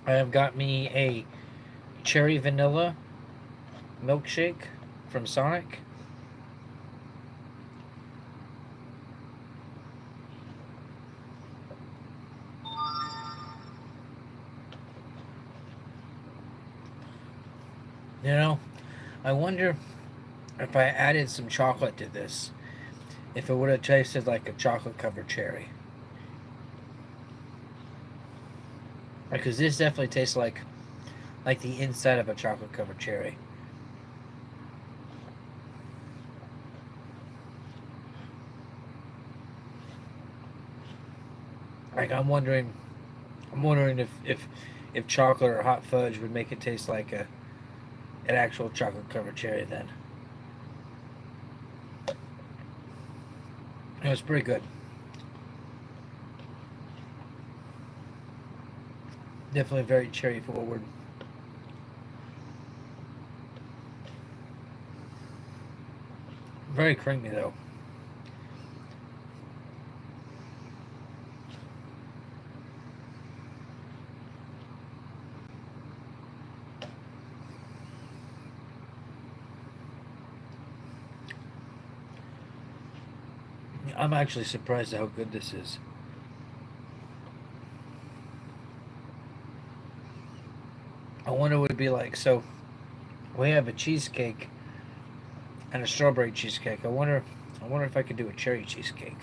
I have got me a cherry vanilla milkshake from Sonic. You know, I wonder if I added some chocolate to this, if it would have tasted like a chocolate covered cherry. Because this definitely tastes like the inside of a chocolate covered cherry. Like I'm wondering if chocolate or hot fudge would make it taste like an actual chocolate covered cherry. Then it was pretty good. Definitely very cherry forward. Very creamy though. I'm actually surprised at how good this is. I wonder what it'd be like. So we have a cheesecake and a strawberry cheesecake. I wonder if I could do a cherry cheesecake.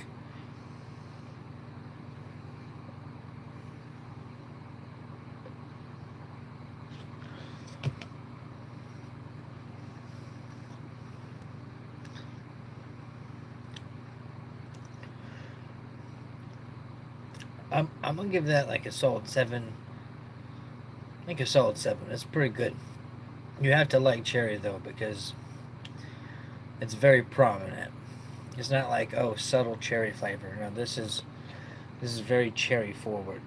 I'm gonna give that like a solid seven. I think a solid seven. It's pretty good. You have to like cherry though because it's very prominent. It's not like oh subtle cherry flavor. No, this is very cherry forward.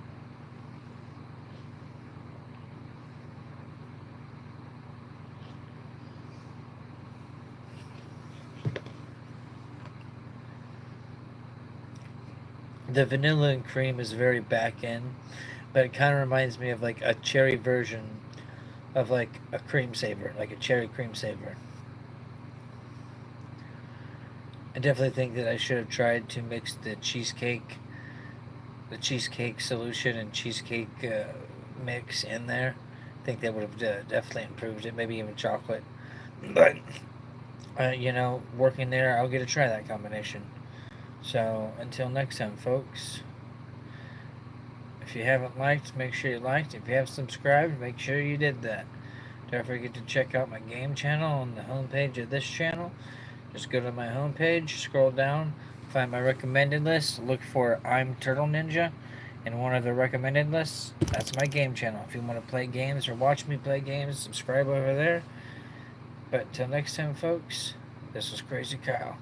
The vanilla and cream is very back end, but it kind of reminds me of like a cherry version of like a cream saver, like a cherry cream saver. I definitely think that I should have tried to mix the cheesecake solution and cheesecake mix in there. I think that would have definitely improved it. Maybe even chocolate, but working there, I'll get to try that combination. So until next time, folks. If you haven't liked, make sure you liked. If you have subscribed, make sure you did that. Don't forget to check out my game channel on the homepage of this channel. Just go to my homepage, scroll down, find my recommended list, look for I'm Turtle Ninja in one of the recommended lists. That's my game channel. If you want to play games or watch me play games, subscribe over there. But till next time, folks, this was Crazy Kyle,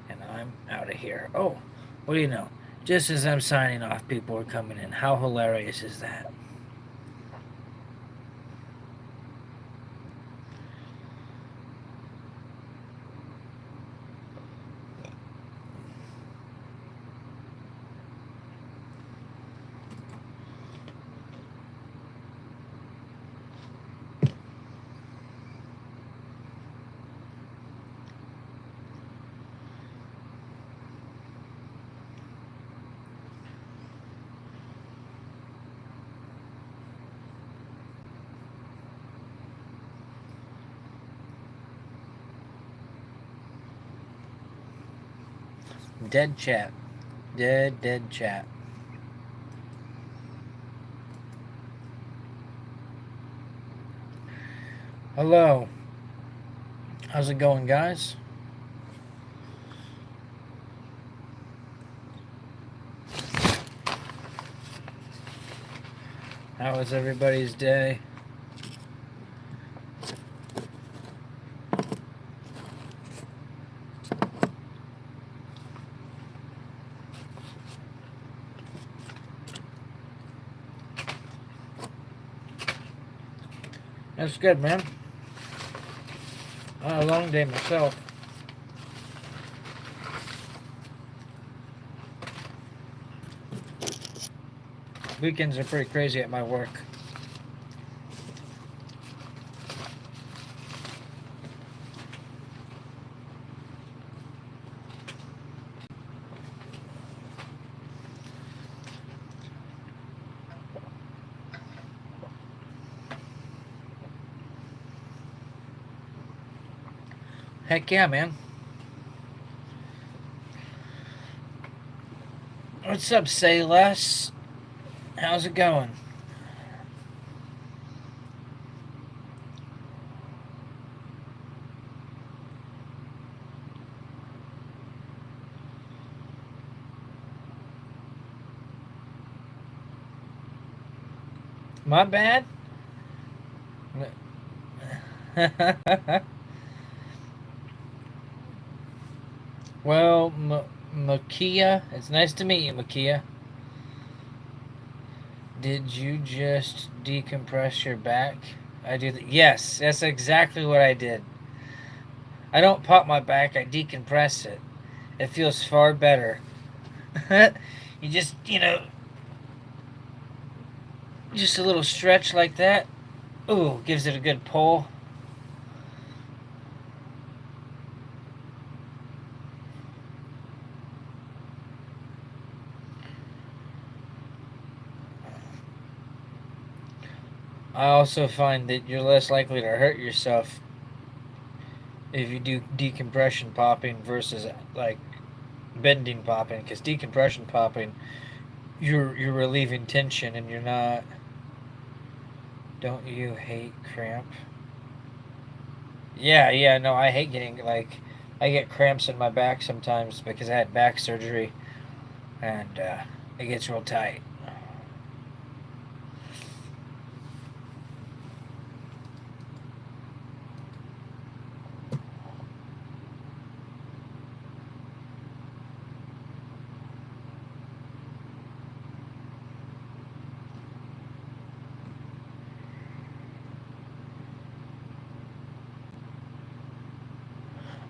and I'm out of here. Oh, what do you know? Just as I'm signing off, people are coming in. How hilarious is that? Dead chat. Dead chat. Hello. How's it going, guys? How was everybody's day? That's good, man. I had a long day myself. Weekends are pretty crazy at my work. Heck yeah, man. What's up, Say Less? How's it going? My bad. Well, Makia, it's nice to meet you, Makia. Did you just decompress your back? I do. Yes, that's exactly what I did. I don't pop my back. I decompress it. It feels far better. You just a little stretch like that. Ooh, gives it a good pull. I also find that you're less likely to hurt yourself if you do decompression popping versus like bending popping, because decompression popping, you're relieving tension and you're not. Don't you hate cramp? Yeah, yeah, no, I hate getting like I get cramps in my back sometimes because I had back surgery and it gets real tight.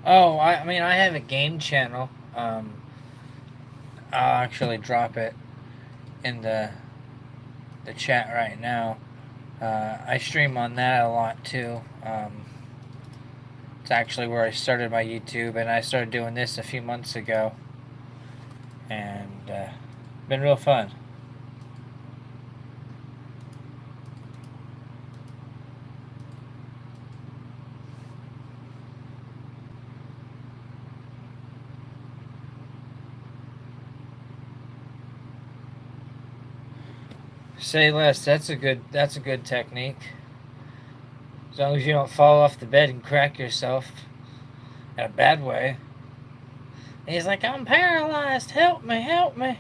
Oh, I mean, I have a game channel. I'll actually drop it in the chat right now. I stream on that a lot too. It's actually where I started my YouTube, and I started doing this a few months ago, and been real fun. Say less. That's a good technique. As long as you don't fall off the bed and crack yourself in a bad way. And he's like, I'm paralyzed. Help me, help me.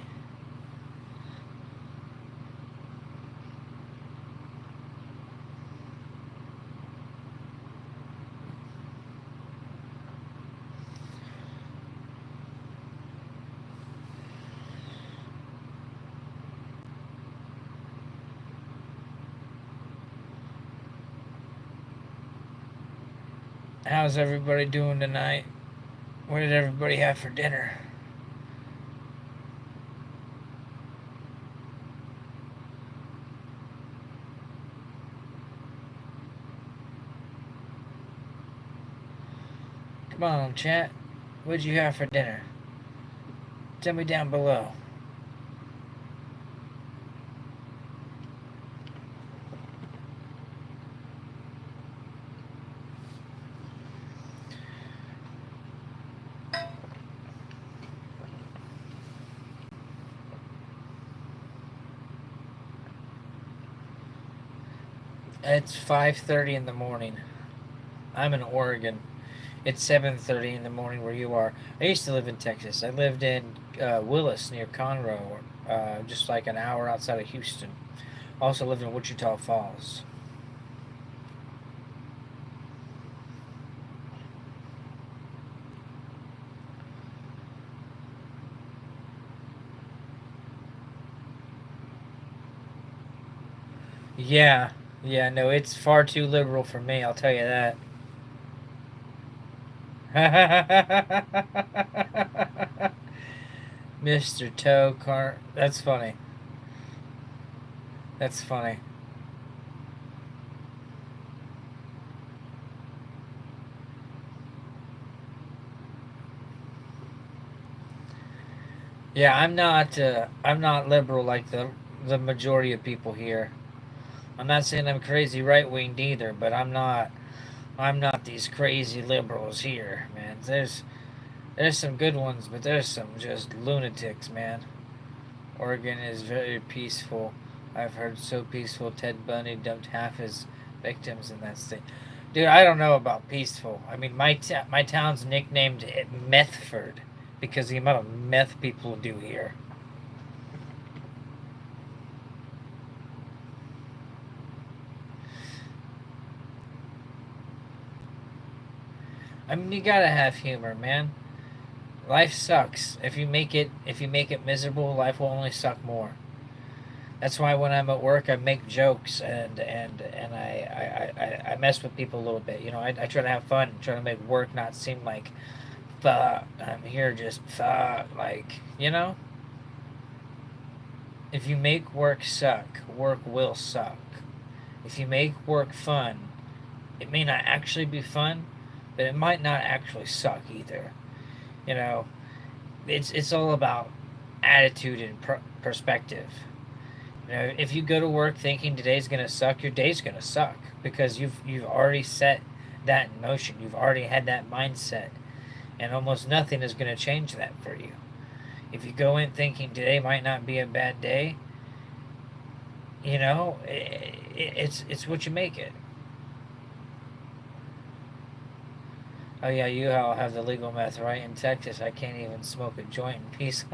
How's everybody doing tonight? What did everybody have for dinner? Come on, chat. What'd you have for dinner? Tell me down below. It's 5:30 in the morning. I'm in Oregon. It's 7:30 in the morning where you are. I used to live in Texas. I lived in Willis near Conroe, just like an hour outside of Houston. Also lived in Wichita Falls. Yeah, yeah, no, it's far too liberal for me. I'll tell you that. Mr. Toe Car. That's funny. That's funny. Yeah, I'm not. I'm not liberal like the majority of people here. I'm not saying I'm crazy right winged either, but I'm not. I'm not these crazy liberals here, man. There's some good ones, but there's some just lunatics, man. Oregon is very peaceful. I've heard so peaceful. Ted Bundy dumped half his victims in that state. Dude, I don't know about peaceful. I mean, my town's nicknamed Methford because the amount of meth people do here. I mean, you gotta have humor, man. Life sucks. If you make it miserable, life will only suck more. That's why when I'm at work, I make jokes and I mess with people a little bit. I try to have fun, try to make work not seem like fuck. I'm here just fuck. If you make work suck, work will suck. If you make work fun, it may not actually be fun, but it might not actually suck either. You know, it's all about attitude and perspective. If you go to work thinking today's gonna suck, your day's gonna suck because you've already set that in motion. You've already had that mindset, and almost nothing is gonna change that for you. If you go in thinking today might not be a bad day, it's what you make it. Oh yeah, you all have the legal meth right in Texas. I can't even smoke a joint in peace.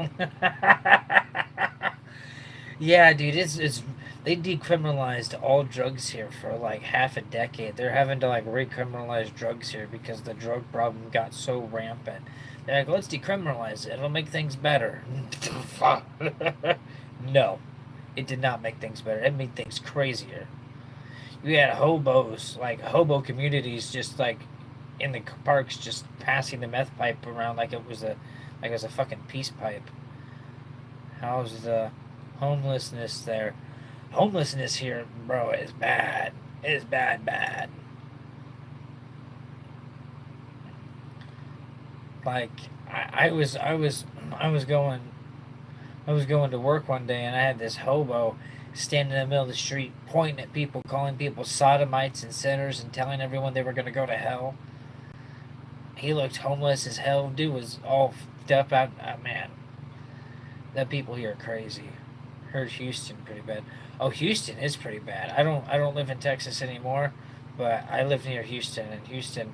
Yeah, dude, it's they decriminalized all drugs here for like half a decade. They're having to like recriminalize drugs here because the drug problem got so rampant. They're like, let's decriminalize it. It'll make things better. Fuck. No, it did not make things better. It made things crazier. You had hobos, like hobo communities, just like in the parks, just passing the meth pipe around like it was a fucking peace pipe. How's the homelessness there? Homelessness here, bro, is bad. It is bad, bad. Like I was going to work one day and I had this hobo standing in the middle of the street pointing at people, calling people sodomites and sinners and telling everyone they were gonna go to hell. He looked homeless as hell. Dude was all f***ed up out. Man, the people here are crazy. Heard Houston pretty bad. Oh, Houston is pretty bad. I don't live in Texas anymore, but I live near Houston, and Houston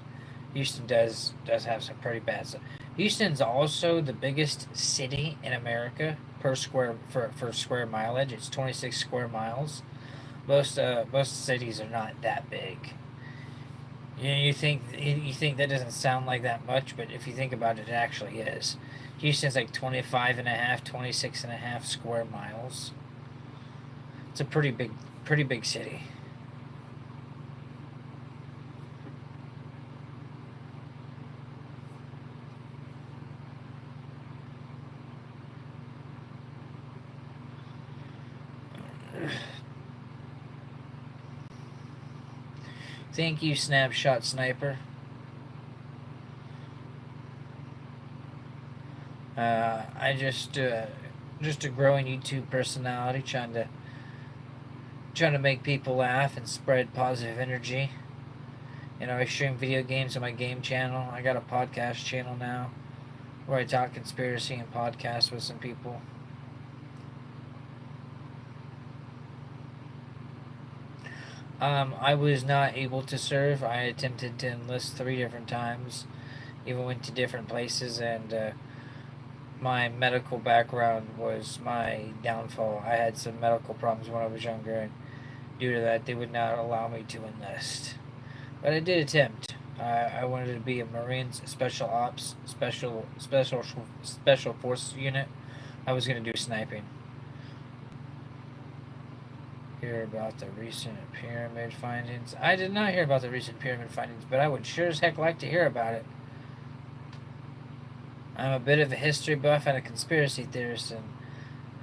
does have some pretty bad stuff. Houston's also the biggest city in America for square mileage. It's 26 square miles. Most cities are not that big. You think that doesn't sound like that much, but if you think about it, it actually is. Houston's like 25 and a half, 26 and a half square miles. It's a pretty big city. Thank you, Snapshot Sniper. I just a growing YouTube personality, trying to make people laugh and spread positive energy. I stream video games on my game channel. I got a podcast channel now where I talk conspiracy and podcast with some people. I was not able to serve. I attempted to enlist 3 different times, even went to different places, and my medical background was my downfall. I had some medical problems when I was younger, and due to that, they would not allow me to enlist. But I did attempt. I wanted to be a Marines Special Ops Special Force unit. I was gonna do sniping. Hear about the recent pyramid findings? I did not hear about the recent pyramid findings, but I would sure as heck like to hear about it. I'm a bit of a history buff and a conspiracy theorist, and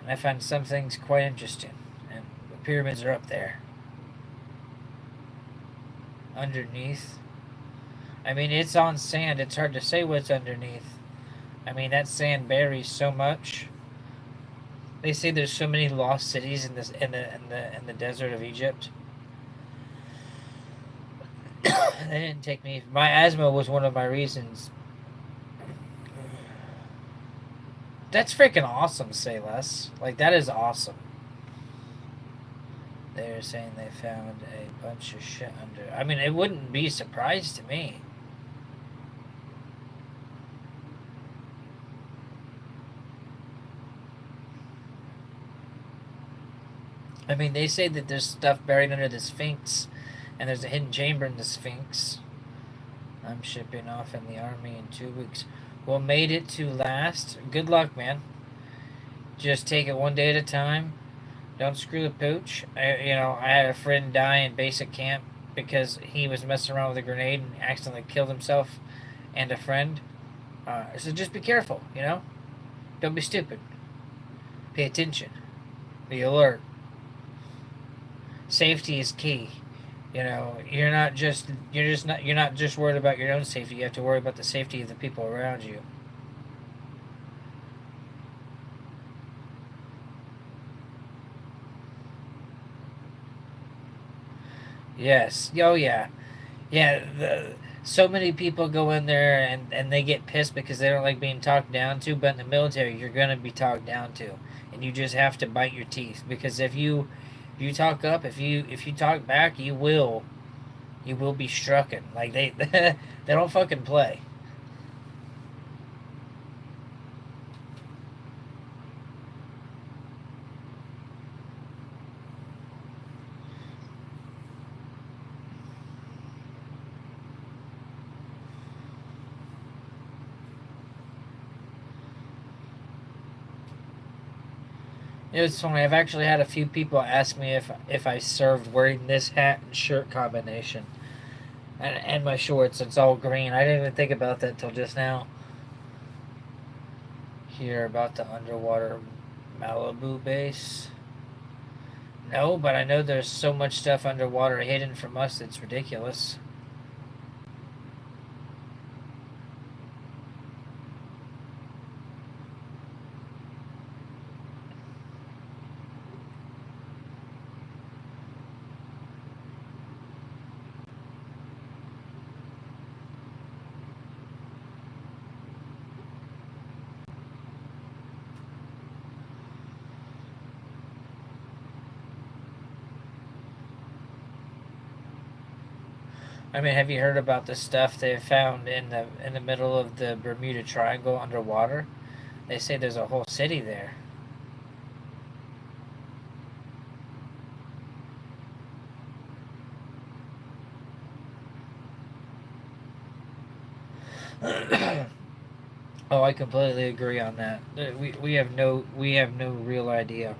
I find some things quite interesting. And the pyramids are up there. Underneath. I mean, it's on sand. It's hard to say what's underneath. I mean, that sand buries so much. They say there's so many lost cities in the desert of Egypt. They didn't take me. My asthma was one of my reasons. That's freaking awesome, say less. Like, that is awesome. They're saying they found a bunch of shit under. I mean, it wouldn't be a surprise to me. I mean, they say that there's stuff buried under the Sphinx, and there's a hidden chamber in the Sphinx. I'm shipping off in the army in 2 weeks. Well, made it to last. Good luck, man. Just take it one day at a time. Don't screw the pooch. I had a friend die in basic camp because he was messing around with a grenade and accidentally killed himself and a friend. So just be careful, Don't be stupid. Pay attention. Be alert. Safety is key. You're not just worried about your own safety. You have to worry about the safety of the people around you. Yes. Oh yeah. Yeah. So many people go in there and they get pissed because they don't like being talked down to. But in the military, you're gonna be talked down to, and you just have to bite your teeth because if you talk up, if you talk back, you will be strucken. Like they they don't fucking play. It's funny. I've actually had a few people ask me if I served wearing this hat and shirt combination, and my shorts. It's all green. I didn't even think about that till just now. Hear about the underwater Malibu base? No, but I know there's so much stuff underwater hidden from us. It's ridiculous. I mean, have you heard about the stuff they found in the middle of the Bermuda Triangle underwater? They say there's a whole city there. Oh, I completely agree on that. We have no real idea.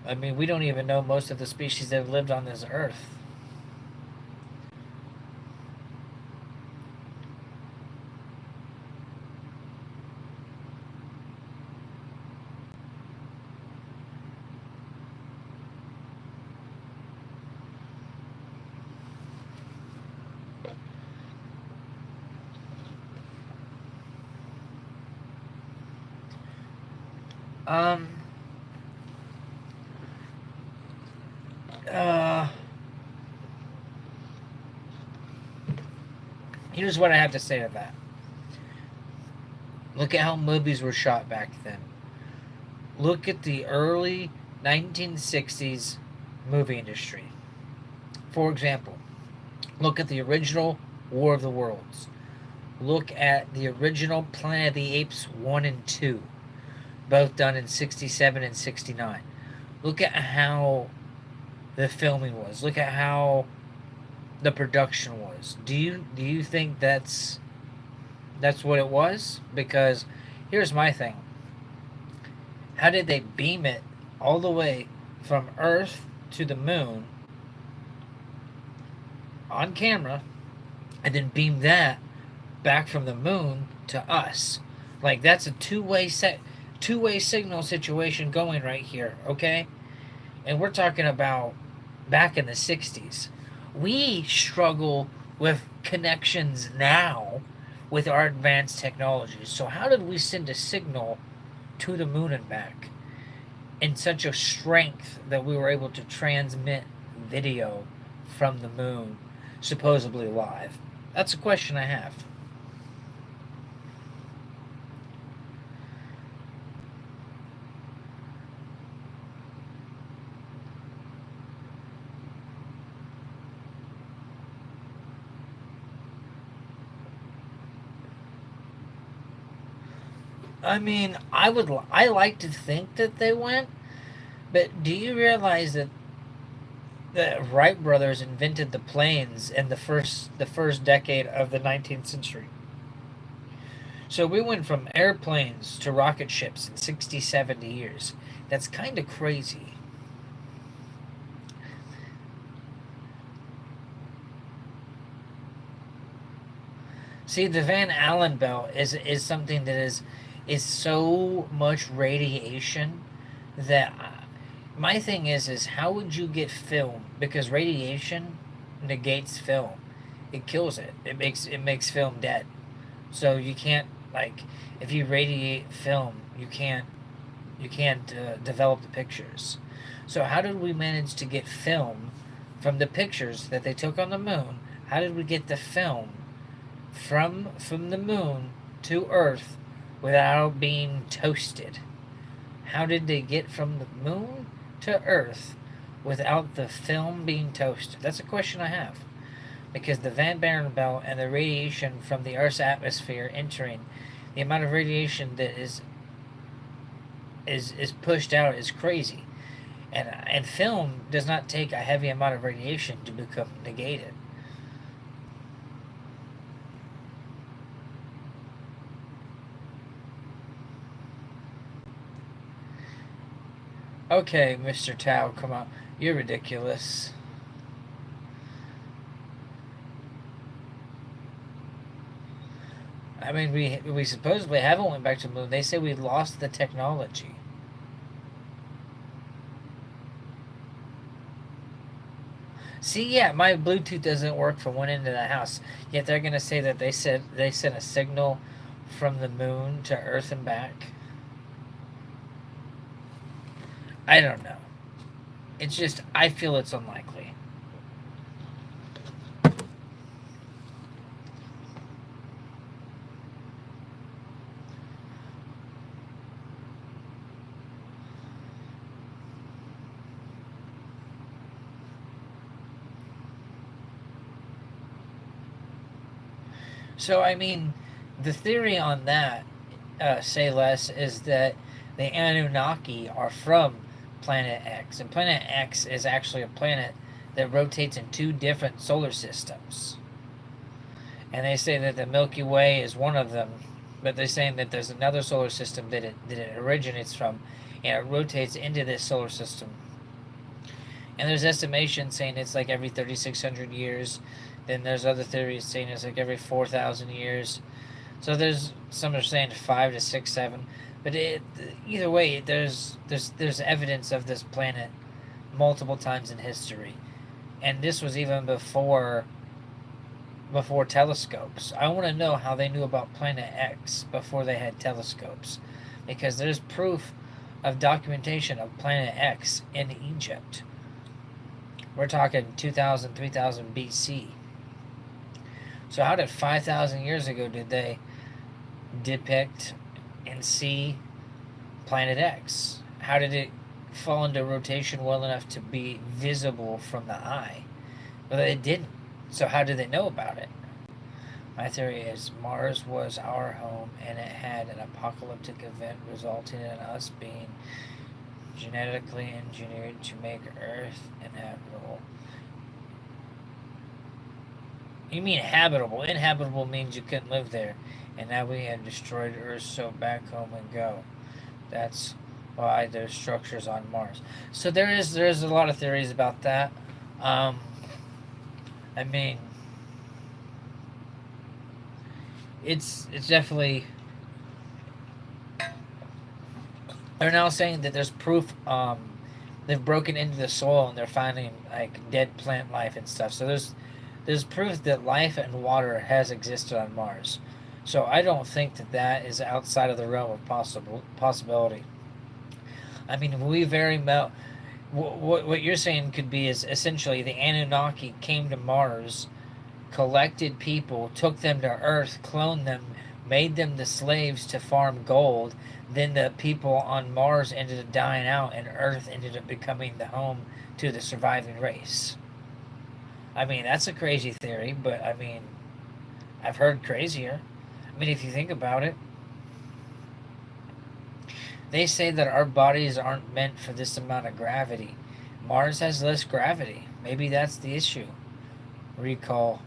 I mean, we don't even know most of the species that have lived on this earth. Um. Uh. Here's what I have to say to that. Look at how movies were shot back then. Look at the early 1960s movie industry. For example, look at the original War of the Worlds. Look at the original Planet of the Apes 1 and 2, both done in 67 and 69. Look at how the filming was. Look at how the production was. Do you think that's what it was? Because here's my thing. How did they beam it all the way from Earth to the moon on camera and then beam that back from the moon to us? Like that's a two-way signal situation going right here, okay? And we're talking about back in the 60s. We struggle with connections now with our advanced technologies. So how did we send a signal to the moon and back? in such a strength that we were able to transmit video from the moon, supposedly live? That's a question I have. I mean, I like to think that they went, but do you realize that the Wright brothers invented the planes in the first decade of the 19th century? So we went from airplanes to rocket ships in 60, 70 years. That's kind of crazy. See, the Van Allen belt is something that is so much radiation that my thing is how would you get film? Because radiation negates film. It kills it. It makes film dead. So you can't, like, if you radiate film, you can't develop the pictures. So how did we manage to get film from the pictures that they took on the moon? How did we get the film from the moon to Earth without being toasted? How did they get from the moon to Earth without the film being toasted? That's a question I have. Because the Van Barren belt and the radiation from the Earth's atmosphere entering, the amount of radiation that is pushed out is crazy. And film does not take a heavy amount of radiation to become negated. Okay, Mr. Tao, come on. You're ridiculous. I mean, we supposedly haven't went back to the moon. They say we lost the technology. See, yeah, my Bluetooth doesn't work from one end of the house. Yet they're gonna say that they sent a signal from the moon to Earth and back. I don't know. It's just I feel it's unlikely. So I mean, the theory on that, say less, is that the Anunnaki are from Planet X, and Planet X is actually a planet that rotates in two different solar systems. And they say that the Milky Way is one of them, but they're saying that there's another solar system that it originates from, and it rotates into this solar system. And there's estimations saying it's like every 3,600 years. Then there's other theories saying it's like every 4,000 years. So there's some are saying 5 to 6, 7, but either way, there's evidence of this planet multiple times in history, and this was even before telescopes. I want to know how they knew about Planet X before they had telescopes, because there's proof of documentation of Planet X in Egypt. We're talking 2000, 3000 BC. So how did 5,000 years ago did they depict and see Planet X? How did it fall into rotation well enough to be visible from the eye? Well, it didn't. So how did they know about it? My theory is Mars was our home and it had an apocalyptic event resulting in us being genetically engineered to make Earth inhabitable. You mean habitable? Inhabitable means you couldn't live there. And now we had destroyed Earth, so back home and go. That's why there's structures on Mars. So there's a lot of theories about that. Um, I mean, it's definitely. They're now saying that there's proof. They've broken into the soil and they're finding like dead plant life and stuff. So there's proof that life and water has existed on Mars. So I don't think that is outside of the realm of possibility. I mean, we very well. What you're saying could be is essentially the Anunnaki came to Mars, collected people, took them to Earth, cloned them, made them the slaves to farm gold. Then the people on Mars ended up dying out, and Earth ended up becoming the home to the surviving race. I mean, that's a crazy theory, but I mean, I've heard crazier. I mean, if you think about it, they say that our bodies aren't meant for this amount of gravity. Mars has less gravity. Maybe that's the issue. Recall,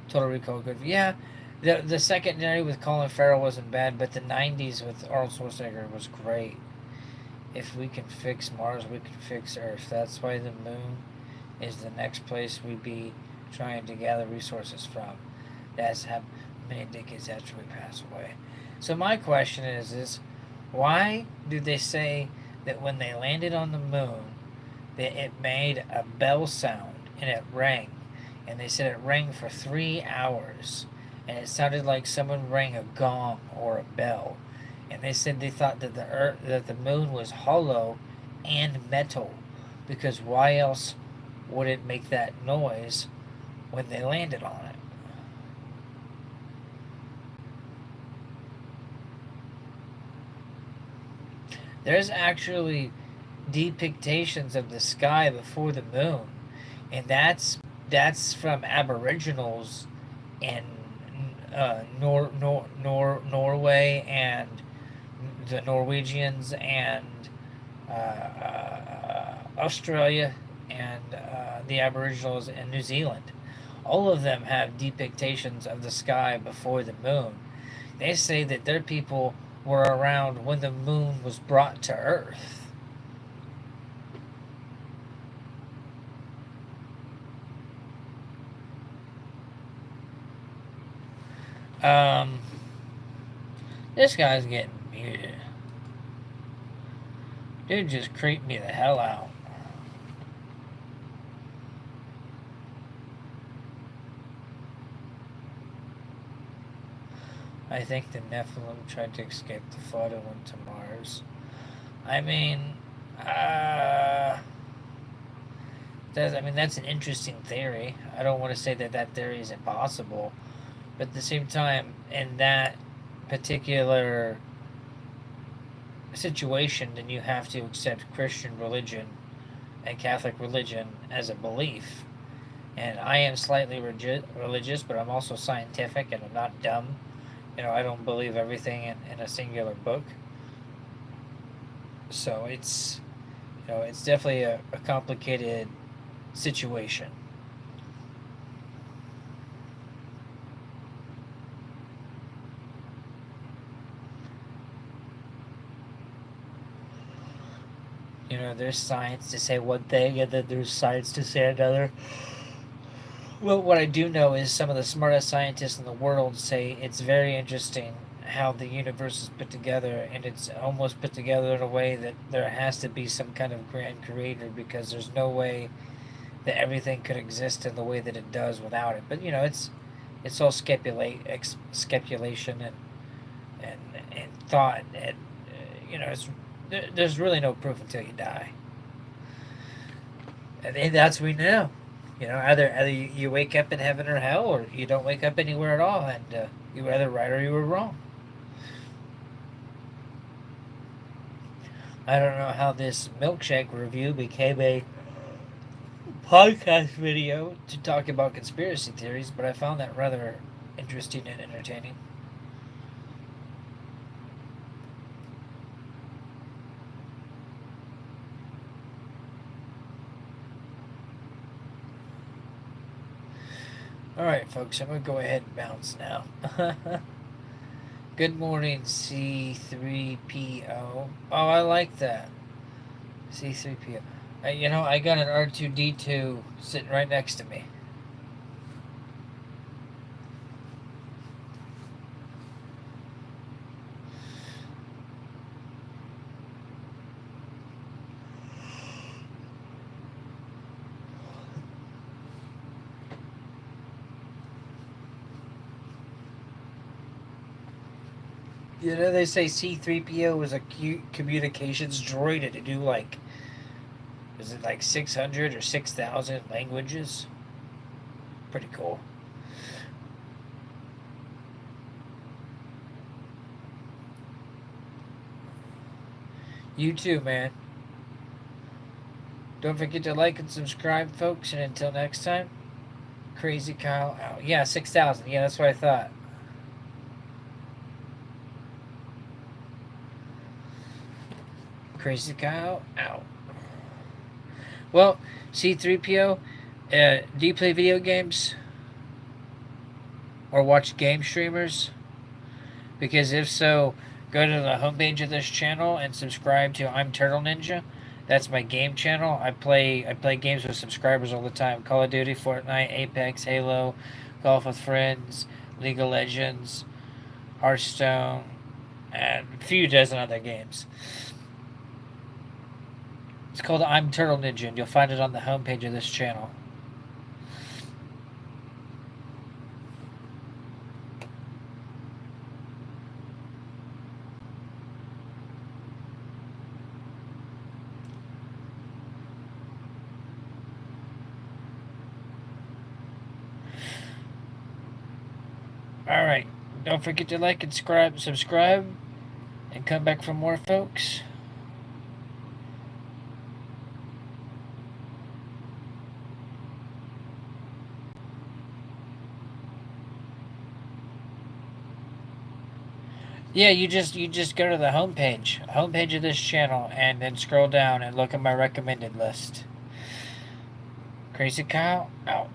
Total Recall, good. Yeah, the secondary with Colin Farrell wasn't bad, but the '90s with Arnold Schwarzenegger was great. If we can fix Mars, we can fix Earth. That's why the moon is the next place we'd be trying to gather resources from. That's how many decades after we pass away. So my question is why do they say that when they landed on the moon, that it made a bell sound and it rang, and they said it rang for 3 hours, and it sounded like someone rang a gong or a bell, and they said they thought that the moon was hollow and metal, because why else would it make that noise when they landed on it? There's actually depictions of the sky before the moon, and that's from Aboriginals in Norway, and the Norwegians, and Australia, and the Aboriginals in New Zealand. All of them have depictions of the sky before the moon. They say that their people were around when the moon was brought to Earth. Um, this guy's getting muted. Dude just creeped me the hell out. I think the Nephilim tried to escape the flood and went to Mars. I mean, that's an interesting theory. I don't want to say that that theory is impossible, but at the same time, in that particular situation, then you have to accept Christian religion and Catholic religion as a belief. And I am slightly religious, but I'm also scientific, and I'm not dumb. I don't believe everything in a singular book. So it's definitely a complicated situation. There's science to say one thing, and then there's science to say another. Well, what I do know is some of the smartest scientists in the world say it's very interesting how the universe is put together, and it's almost put together in a way that there has to be some kind of grand creator, because there's no way that everything could exist in the way that it does without it. But it's all speculation and thought, and there's really no proof until you die, and that's we know. Either you wake up in heaven or hell, or you don't wake up anywhere at all, and you were either right or you were wrong. I don't know how this milkshake review became a podcast video to talk about conspiracy theories, but I found that rather interesting and entertaining. Alright, folks, I'm going to go ahead and bounce now. Good morning, C3PO. Oh, I like that. C3PO. I got an R2D2 sitting right next to me. You know, they say C3PO was a communications droid and to do like, is it like 600 or 6,000 languages? Pretty cool. You too, man. Don't forget to like and subscribe, folks. And until next time, Crazy Kyle out. Yeah, 6,000. Yeah, that's what I thought. Crazy Kyle out. Well, C3PO, do you play video games? Or watch game streamers? Because if so, go to the homepage of this channel and subscribe to I'm Turtle Ninja. That's my game channel. I play games with subscribers all the time. Call of Duty, Fortnite, Apex, Halo, Golf with Friends, League of Legends, Hearthstone, and a few dozen other games. It's called I'm Turtle Ninja, and you'll find it on the homepage of this channel. Alright, don't forget to like and subscribe, and come back for more, folks. Yeah, you just go to the homepage of this channel, and then scroll down and look at my recommended list. Crazy Kyle out.